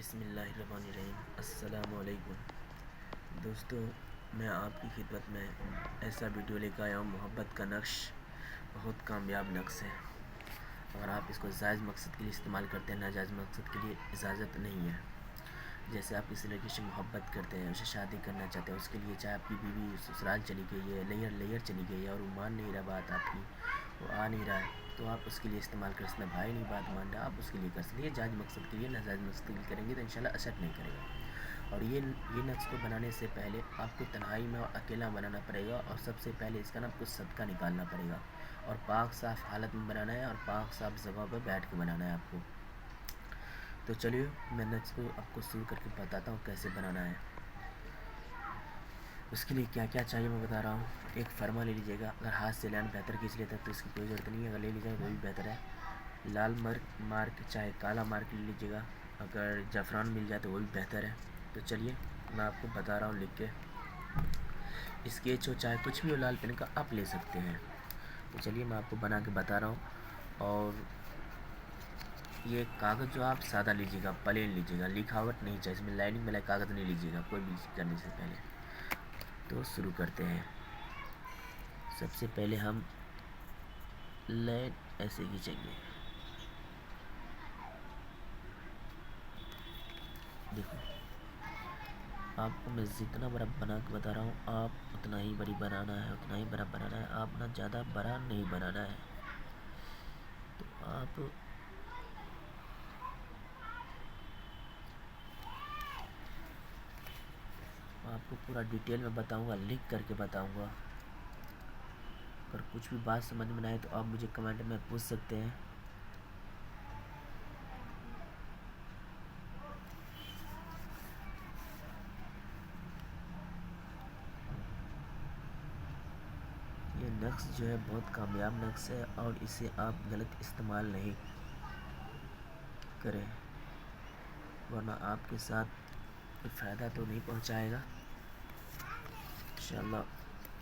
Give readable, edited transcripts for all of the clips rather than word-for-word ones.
बिस्मिल्लाहिर्रहमानिर्रहीम। अस्सलामुअलैकुम दोस्तों, मैं आपकी खिदमत में ऐसा वीडियो लेकर आया हूँ। मोहब्बत का नक्श बहुत कामयाब नक्श है। अगर आप इसको जायज़ मकसद के लिए इस्तेमाल करते हैं, नाजायज़ मकसद के लिए इजाज़त नहीं है। जैसे आप किसी लड़की से मोहब्बत करते हैं, उसे शादी करना चाहते हैं, उसके लिए चाहे आपकी बीवी ससुराल चली गई है, लेयर चली गई है और वो मान नहीं रहा बात आपकी, वो आ नहीं रहा है, तो आप उसके लिए इस्तेमाल कर सकते हैं। भाई नहीं बात मान रहा, आप उसके लिए कर सकते हैं। जायज़ मकसद के लिए, नाजायज़ मकसद के लिए करेंगे तो इंशाल्लाह असर नहीं करेगा। और ये नक्श को बनाने से पहले आपको तन्हाई में और अकेला बनाना पड़ेगा। और सबसे पहले इसका ना आपको सदका निकालना पड़ेगा और पाक साफ़ हालत में बनाना है और पाक साफ़ जगह पर बैठ के बनाना है आपको। तो चलिए मैं नक्श को आपको शुरू करके बताता हूँ कैसे बनाना है। उसके लिए क्या क्या चाहिए मैं बता रहा हूँ। एक फरमा ले लीजिएगा। अगर हाथ से लाइन बेहतर खींच लेता है तो इसकी कोई ज़रूरत नहीं है, अगर ले लीजिएगा तो भी बेहतर है। लाल मार्क चाहे काला मार्क ले लीजिएगा, अगर ज़फ़रान मिल जाए तो वो भी बेहतर है। तो चलिए मैं आपको बता रहा हूँ लिख के। स्केच हो चाहे कुछ भी हो लाल पेन का आप ले सकते हैं। तो चलिए मैं आपको बना के बता रहा हूँ। और ये कागज़ जो आप सादा लीजिएगा, प्लेन लीजिएगा, लिखावट नहीं चाहिए इसमें, लाइनिंग वाला कागज़ नहीं लीजिएगा कोई भी करने से पहले। तो शुरू करते हैं। सबसे पहले हम लाइन ऐसे खींचेंगे। देखो आपको मैं जितना बड़ा बना के बता रहा हूँ, आप उतना ही बड़ी बनाना है, उतना ही बड़ा बनाना है। आप ना ज़्यादा बड़ा नहीं बनाना है। तो आपको पूरा डिटेल में बताऊंगा, लिख करके बताऊंगा। अगर कुछ भी बात समझ में ना आए तो आप मुझे कमेंट में पूछ सकते हैं। ये नक्श जो है बहुत कामयाब नक्श है और इसे आप गलत इस्तेमाल नहीं करें, वरना आपके साथ कोई फ़ायदा तो नहीं पहुंचाएगा। इंशाल्लाह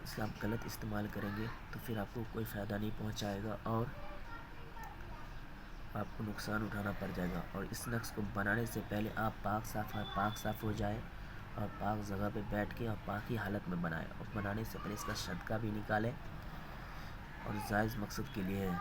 इसे आप गलत इस्तेमाल करेंगे तो फिर आपको कोई फ़ायदा नहीं पहुंचाएगा और आपको नुकसान उठाना पड़ जाएगा। और इस नक्श को बनाने से पहले आप पाक साफ़ हो जाए और पाक जगह पे बैठ के और पाक ही हालत में बनाएं। और बनाने से पहले इसका सदका भी निकालें और जायज़ मकसद के लिए है।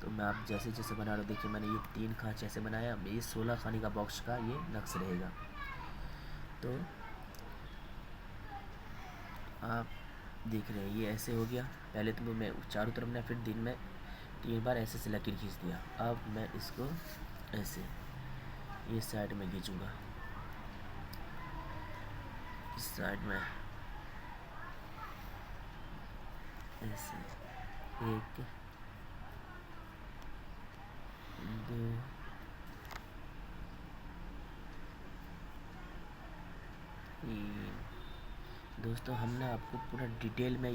तो मैं आप जैसे जैसे बना रहा हूँ, देखिए मैंने ये 3 खाँच ऐसे बनाया, ये 16 खाने का बॉक्स का ये नक्श रहेगा। तो आप देख रहे हैं ये ऐसे हो गया। पहले तो मैं चारों तरफ बनाया, फिर दिन में 3 बार ऐसे से लकीर खींच दिया। अब मैं इसको ऐसे ये साइड में खींचूँगा, इस साइड में ऐसे 1 2 3। दोस्तों हमने आपको पूरा डिटेल में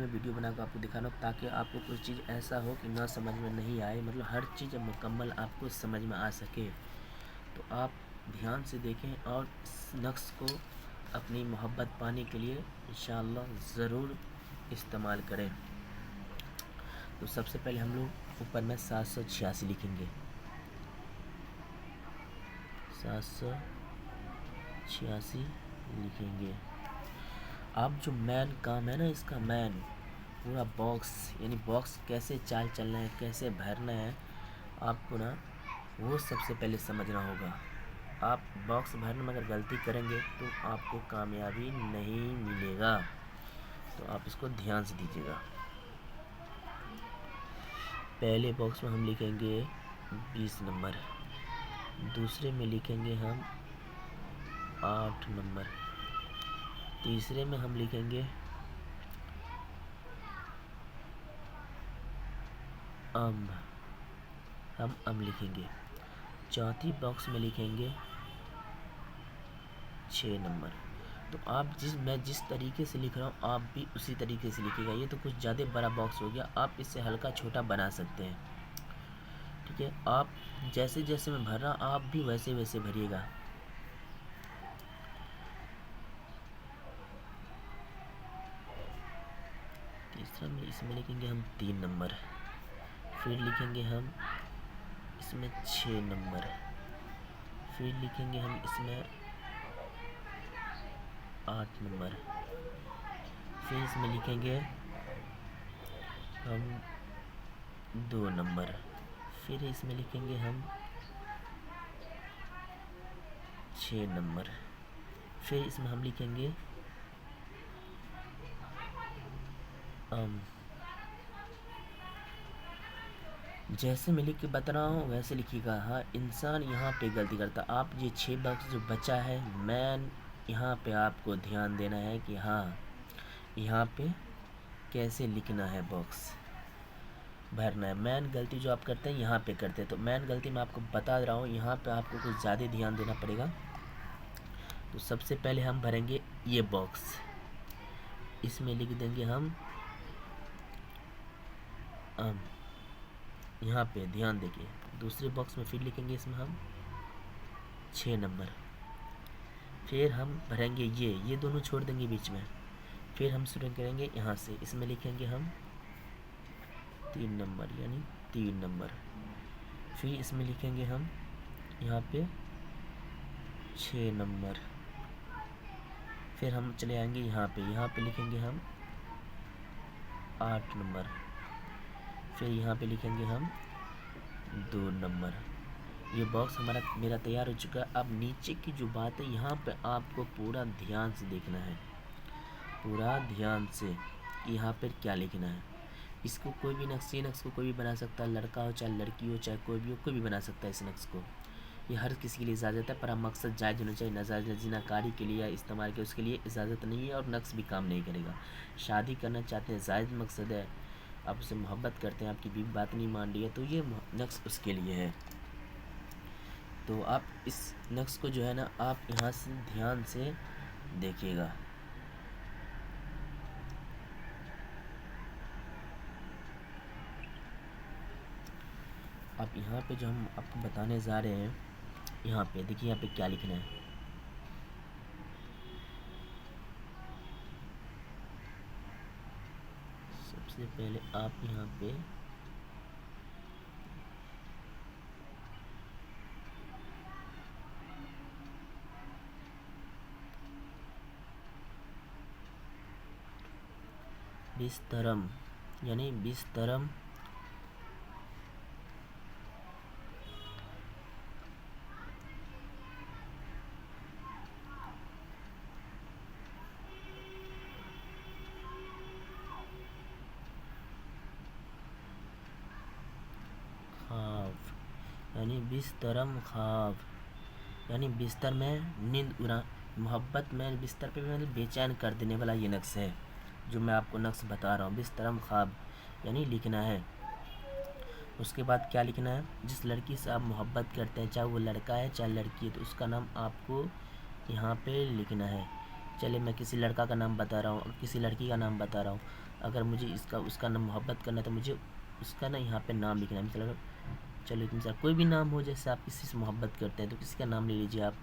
वीडियो बनाकर आपको दिखाना ताकि आपको कोई चीज़ ऐसा हो कि ना समझ में नहीं आए, मतलब हर चीज़ मुकम्मल आपको समझ में आ सके। तो आप ध्यान से देखें और इस नक्श को अपनी मोहब्बत पाने के लिए इंशाअल्लाह ज़रूर इस्तेमाल करें। तो सबसे पहले हम लोग ऊपर में 786 लिखेंगे। 786 लिखेंगे। अब जो मेन काम है ना, इसका मेन पूरा बॉक्स, यानी बॉक्स कैसे चाल चलना है, कैसे भरना है, आपको ना वो सबसे पहले समझना होगा। आप बॉक्स भरने में अगर गलती करेंगे तो आपको कामयाबी नहीं मिलेगा। तो आप इसको ध्यान से दीजिएगा। पहले बॉक्स में हम लिखेंगे 20 नंबर, दूसरे में लिखेंगे हम 8 नंबर, तीसरे में हम लिखेंगे हम लिखेंगे। चौथी बॉक्स में लिखेंगे 6 नंबर। तो आप मैं जिस तरीके से लिख रहा हूँ आप भी उसी तरीके से लिखिएगा। ये तो कुछ ज़्यादा बड़ा बॉक्स हो गया, आप इससे हल्का छोटा बना सकते हैं। ठीक है, आप जैसे जैसे मैं भर रहा आप भी वैसे वैसे भरिएगा। तीसरा में इसमें लिखेंगे हम 3 नंबर, फिर लिखेंगे हम इसमें 6 नंबर, फिर लिखेंगे हम इसमें 8 नंबर। फिर इसमें लिखेंगे हम 2 नंबर। फिर इसमें लिखेंगे हम 6 नंबर। फिर इसमें हम लिखेंगे जैसे मैं लिख के बता रहा हूँ वैसे लिखिएगा। हाँ, इंसान यहाँ पे गलती करता। आप ये 6 बॉक्स जो बचा है, मैन यहाँ पे आपको ध्यान देना है कि हाँ यहाँ पे कैसे लिखना है, बॉक्स भरना है। मैन गलती जो आप करते हैं यहाँ पे करते हैं, तो मैन गलती मैं आपको बता रहा हूँ, यहाँ पे आपको कुछ ज़्यादा ध्यान देना पड़ेगा। तो सबसे पहले हम भरेंगे ये बॉक्स, इसमें लिख देंगे हम यहाँ पे ध्यान देखिए। दूसरे बॉक्स में फिर लिखेंगे इसमें हम 6 नंबर। फिर हम भरेंगे ये दोनों छोड़ देंगे बीच में। फिर हम शुरू करेंगे यहाँ से, इसमें लिखेंगे हम 3 नंबर, यानी 3 नंबर। फिर इसमें लिखेंगे हम यहाँ पे 6 नंबर। फिर हम चले आएंगे यहाँ पे लिखेंगे हम 8 नंबर। फिर यहाँ पे लिखेंगे हम 2 नंबर। ये बॉक्स मेरा तैयार हो चुका है। अब नीचे की जो बात है यहाँ पे आपको पूरा ध्यान से देखना है, पूरा ध्यान से कि यहाँ पर क्या लिखना है। इसको कोई भी नक्श को कोई भी बना सकता है, लड़का हो चाहे लड़की हो चाहे कोई भी हो, कोई भी बना सकता है इस नक्श को। ये हर किसी के लिए इजाज़त है, पर हम मकसद जायज़ होना चाहिए। नाजायज़ जिनाकारी के लिए या इस्तेमाल के उसके लिए इजाज़त नहीं है, और नक्श भी काम नहीं करेगा। शादी करना चाहते हैं, जायज़ मकसद है, आप उससे मोहब्बत करते हैं, आपकी बीवी बात नहीं मान रही है, तो ये नक्श उसके लिए है। तो आप इस नक्श को जो है ना, आप यहाँ से ध्यान से देखिएगा। अब यहाँ पे जो हम आपको बताने जा रहे हैं, यहाँ पे देखिए, यहाँ पे क्या लिखना है। सबसे पहले आप यहाँ पे बिस्तरम, यानी बिस्तरम खाफ, यानी बिस्तरम खाफ, यानी बिस्तर में नींद उड़ा, मोहब्बत में बिस्तर पे मतलब बेचैन कर देने वाला ये नक्श है जो मैं आपको नक्श बता रहा हूँ। बिस्तरम ख्वाब यानी लिखना है। उसके बाद क्या लिखना है, जिस लड़की से आप मोहब्बत करते हैं, चाहे वो लड़का है चाहे लड़की है, तो उसका नाम आपको यहाँ पे लिखना है। चलिए मैं किसी लड़का का नाम बता रहा हूँ और किसी लड़की का नाम बता रहा हूँ। अगर मुझे उसका नाम मोहब्बत करना है तो मुझे उसका ना यहाँ पे नाम लिखना है। मतलब चलिए तुमसे कोई भी नाम हो, जैसे आप किसी से मोहब्बत करते हैं तो किसी का नाम ले लीजिए आप,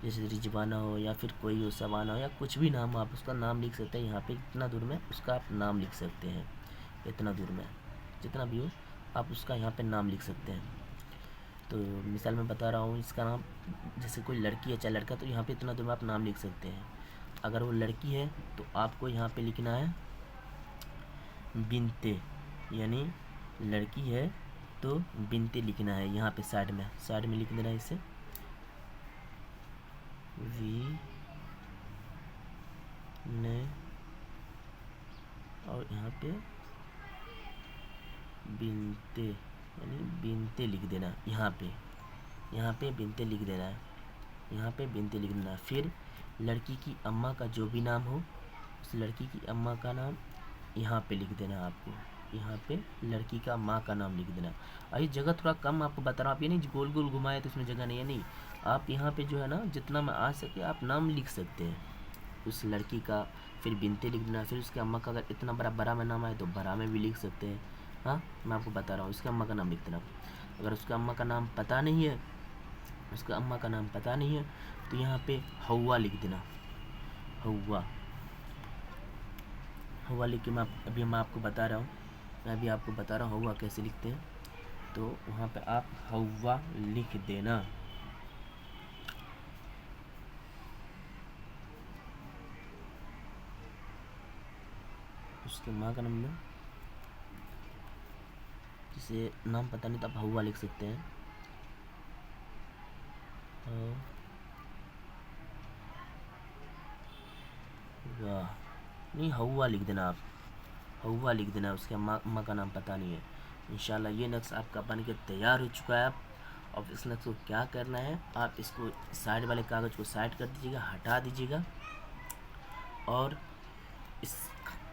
जैसे रिजवाना हो या फिर कोई हो, सवाना हो, या कुछ भी नाम हो, आप उसका नाम लिख सकते हैं। यहाँ पे इतना दूर में उसका आप नाम लिख सकते हैं, इतना दूर में जितना भी हो आप उसका यहाँ पे नाम लिख सकते हैं। तो मिसाल मैं बता रहा हूँ, इसका नाम जैसे कोई लड़की है चाहे लड़का, तो यहाँ पे इतना दूर में आप नाम लिख सकते हैं। अगर वो लड़की है तो आपको यहाँ पे लिखना है बिनते, यानी लड़की है तो बिनते लिखना है। यहाँ पे साइड में लिख देना है इसे वी ने, और यहाँ पे बिनते यानी बिनते लिख देना। यहाँ पे बिनते लिख देना है, यहाँ पे बिनते लिख देना। फिर लड़की की अम्मा का जो भी नाम हो, उस लड़की की अम्मा का नाम यहाँ पे लिख देना है। आपको यहाँ पे लड़की का माँ का नाम लिख देना। और ये जगह थोड़ा कम आपको बता रहा हूँ, आप ये नहीं गोल गोल घुमाए तो उसमें जगह नहीं है, नहीं, आप यहाँ पे जो है ना जितना में आ सके आप नाम लिख सकते हैं उस लड़की का। फिर बिनते लिख देना। फिर उसके अम्मा का अगर इतना बड़ा में नाम आए तो बड़ा में भी लिख सकते हैं। हाँ, मैं आपको बता रहा हूँ, उसके अम्मा का नाम लिख देना। अगर उसके अम्मा का नाम पता नहीं है, तो यहाँ पे हवा लिख देना। हवा लिख के मैं आपको बता रहा हूँ, हवा कैसे लिखते हैं। तो वहाँ पे आप हवा लिख देना। उसके माँ का नाम लो, जिसे नाम पता नहीं तो आप हवा लिख सकते हैं। वाह, नहीं हवा लिख देना आप, हवा लिख देना, उसके माँ का नाम पता नहीं है। इंशाल्लाह ये नक्श आपका बन के तैयार हो चुका है। अब इस नक्श को क्या करना है, आप इसको साइड वाले कागज़ को साइड कर दीजिएगा, हटा दीजिएगा, और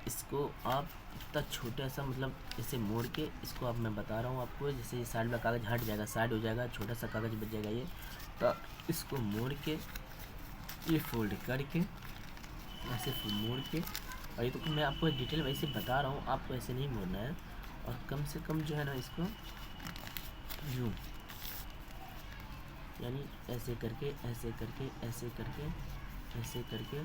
इसको आप इतना छोटा सा मतलब इसे मोड़ के, इसको अब मैं बता रहा हूँ आपको, जैसे ये साइड वाला कागज़ हट जाएगा, साइड हो जाएगा, छोटा सा कागज़ बच जाएगा ये, तो इसको मोड़ के ये फोल्ड करके ऐसे मोड़ के, और ये तो मैं आपको डिटेल वैसे बता रहा हूँ, आपको ऐसे नहीं मोड़ना है। और कम से कम जो है ना इसको यूँ, यानी ऐसे करके ऐसे करके ऐसे करके ऐसे करके,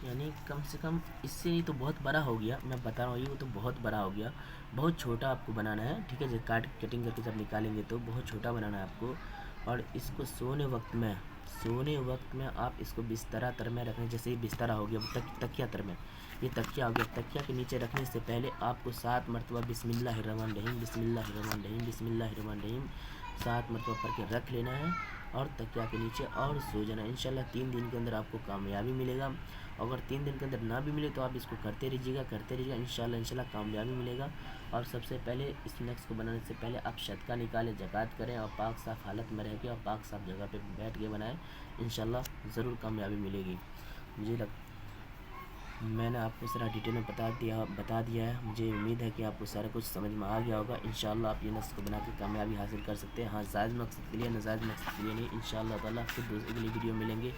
यानी कम से कम इससे ही तो बहुत बड़ा हो गया, मैं बता रहा हूँ ये तो बहुत बड़ा हो गया। बहुत छोटा आपको बनाना है, ठीक है, जब कटिंग करके जब निकालेंगे तो बहुत छोटा बनाना है आपको। और इसको सोने वक्त में आप इसको बिस्तरा तर में रखने, जैसे ये बिस्तरा हो गया, तकिया तर में, ये तकिया हो गया, तकिया के नीचे रखने से पहले आपको 7 मरतबा बिस्मिल्लाहिर्रहमानिर्रहीम बिस्मिल्लाहिर्रहमानिर्रहीम बिस्मिल्लाहिर्रहमानिर्रहीम 7 मरतबा पढ़ के रख लेना है, और तकिया के नीचे और सो जाना। इंशाल्लाह 3 दिन के अंदर आपको कामयाबी मिलेगा। अगर 3 दिन के अंदर ना भी मिले तो आप इसको करते रहिएगा, इंशाल्लाह कामयाबी मिलेगा। और सबसे पहले इस नक्श को बनाने से पहले आप सदका निकालें, ज़कात करें, और पाक साफ़ हालत में रह के और पाक साफ़ जगह पे बैठ के बनाएं, इंशाल्लाह ज़रूर कामयाबी मिलेगी। मैंने आपको सारा डिटेल में बता दिया है। मुझे उम्मीद है कि आपको सारा कुछ समझ में आ गया होगा। इंशाल्लाह आप ये नक्श को बना के कामयाबी हासिल कर सकते हैं। हाँ, जायज़ मकसद के लिए, नाजायज़ मकसद के लिए नहीं। इंशाल्लाह ताला फिर अगली वीडियो मिलेंगे।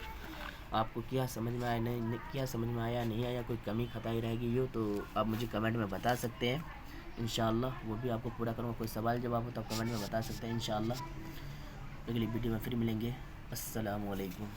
आपको क्या समझ में आया नहीं आया, कोई कमी खताई रहेगी यो तो आप मुझे कमेंट में बता सकते हैं। इंशाल्लाह वो भी आपको पूरा करूँगा। कोई सवाल जवाब हो तो आप कमेंट में बता सकते हैं। इंशाल्लाह अगली वीडियो में फिर मिलेंगे। अस्सलामु अलैकुम।